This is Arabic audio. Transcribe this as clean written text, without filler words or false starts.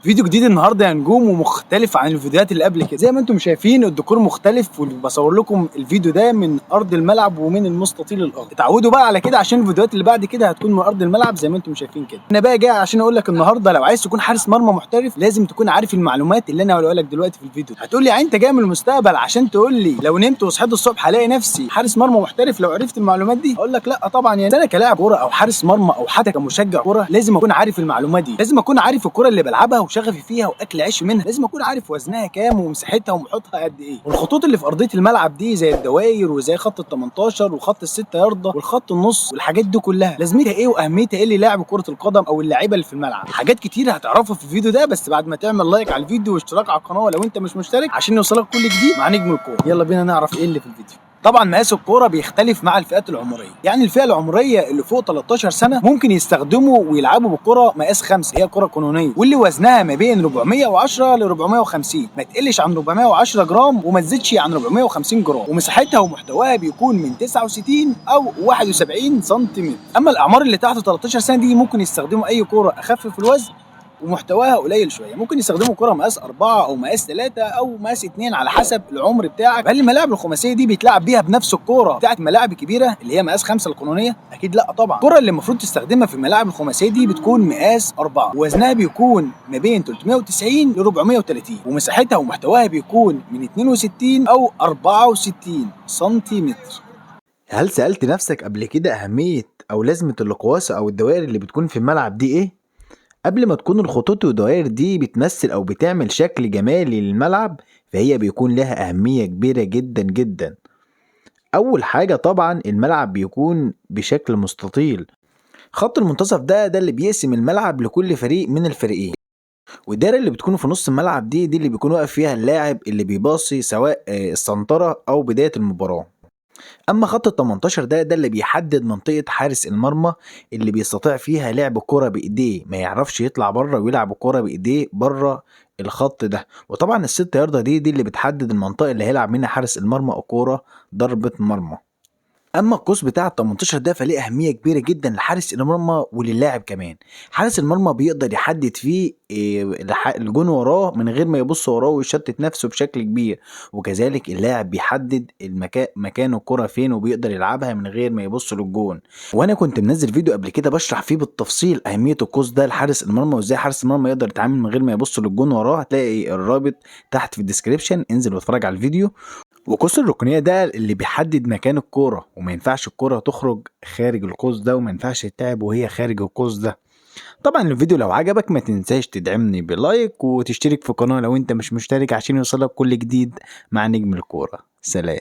فيديو جديد النهارده يا نجوم ومختلف عن الفيديوهات اللي قبل كده. زي ما انتم شايفين الديكور مختلف، وبصور لكم الفيديو ده من ارض الملعب ومن المستطيل الارضي. اتعودوا بقى على كده عشان الفيديوهات اللي بعد كده هتكون من ارض الملعب زي ما انتم شايفين كده. انا بقى جاي عشان اقول لك النهارده لو عايز تكون حارس مرمى محترف لازم تكون عارف المعلومات اللي انا هقولها لك دلوقتي في الفيديو. هتقول لي يعني انت جاي من المستقبل عشان تقول لي لو نمت وصحيت الصبح هلاقي نفسي حارس مرمى محترف لو عرفت المعلومات دي؟ اقول لك لا طبعا. يعني انا كلاعب كوره او حارس مرمى او حتى كمشجع كوره لازم اكون عارف المعلومات دي، لازم اكون عارف الكوره اللي بلعبها وشغفي فيها واكل عيش منها، لازم اكون عارف وزنها كام ومساحتها ومحيطها قد ايه، والخطوط اللي في ارضيه الملعب دي زي الدواير وزي خط ال 18 وخط ال 6 ياردة والخط النص والحاجات دي كلها لازمتها ايه واهميتها ايه للاعب كره القدم او اللعيبه اللي في الملعب. حاجات كتير هتعرفها في الفيديو ده، بس بعد ما تعمل لايك على الفيديو واشتراك على القناه لو انت مش مشترك عشان يوصلك كل جديد مع نجم الكوره. يلا بينا نعرف ايه اللي في الفيديو. طبعا مقاس الكوره بيختلف مع الفئات العمريه، يعني الفئه العمريه اللي فوق 13 سنه ممكن يستخدموا ويلعبوا بالكره مقاس 5، هي كره قانونيه، واللي وزنها ما بين 410 ل 450، ما تقلش عن 410 جرام وما تزيدش عن 450 جرام، ومساحتها ومحتواها بيكون من 69 او 71 سنتيمتر. اما الاعمار اللي تحت 13 سنه دي ممكن يستخدموا اي كره اخف في الوزن ومحتواها قليل شويه، ممكن يستخدموا كره مقاس 4 او مقاس 3 او مقاس 2 على حسب العمر بتاعك. هل الملاعب الخماسيه دي بيتلعب بيها بنفس الكوره بتاعت الملاعب الكبيره اللي هي مقاس 5 القانونيه؟ اكيد لا طبعا. الكره اللي المفروض تستخدمها في الملاعب الخماسيه دي بتكون مقاس 4 ووزنها بيكون ما بين 390 ل 430، ومساحتها ومحتواها بيكون من 62 او 64 سنتيمتر. هل سألت نفسك قبل كده أهمية أو لازمة الأقواس أو الدوائر اللي بتكون في الملعب دي إيه؟ قبل ما تكون الخطوط والدوائر دي بتمثل أو بتعمل شكل جمالي للملعب، فهي بيكون لها أهمية كبيرة جدا جدا. أول حاجة طبعا الملعب بيكون بشكل مستطيل، خط المنتصف ده اللي بيقسم الملعب لكل فريق من الفريقين، والدايرة اللي بتكون في نص الملعب دي اللي بيكون واقف فيها اللاعب اللي بيباصي سواء السنترة أو بداية المباراة. اما خط ال 18 ده اللي بيحدد منطقة حارس المرمى اللي بيستطيع فيها لعب الكرة بايديه، ما يعرفش يطلع بره ويلعب الكرة بايديه بره الخط ده. وطبعا الست ياردة دي اللي بتحدد المنطقة اللي هيلعب منها حارس المرمى الكرة ضربة مرمى. اما القوس بتاع ال 18 ده فليه اهميه كبيره جدا لحارس المرمى وللاعب كمان. حارس المرمى بيقدر يحدد فيه الجون وراه من غير ما يبص وراه ويشتت نفسه بشكل كبير، وكذلك اللاعب بيحدد مكان الكره فين وبيقدر يلعبها من غير ما يبص للجون. وانا كنت منزل فيديو قبل كده بشرح فيه بالتفصيل اهميه القوس ده لحارس المرمى وازاي حارس المرمى يقدر يتعامل من غير ما يبص للجون وراه. هتلاقي الرابط تحت في الديسكريبشن، انزل واتفرج على الفيديو. وقوس الركنية ده اللي بيحدد مكان الكورة، وما ينفعش الكورة تخرج خارج القوس ده وما ينفعش تتلعب وهي خارج القوس ده. طبعا الفيديو لو عجبك ما تنساش تدعمني بلايك وتشترك في القناة لو انت مش مشترك عشان يوصلك كل جديد مع نجم الكورة. سلام.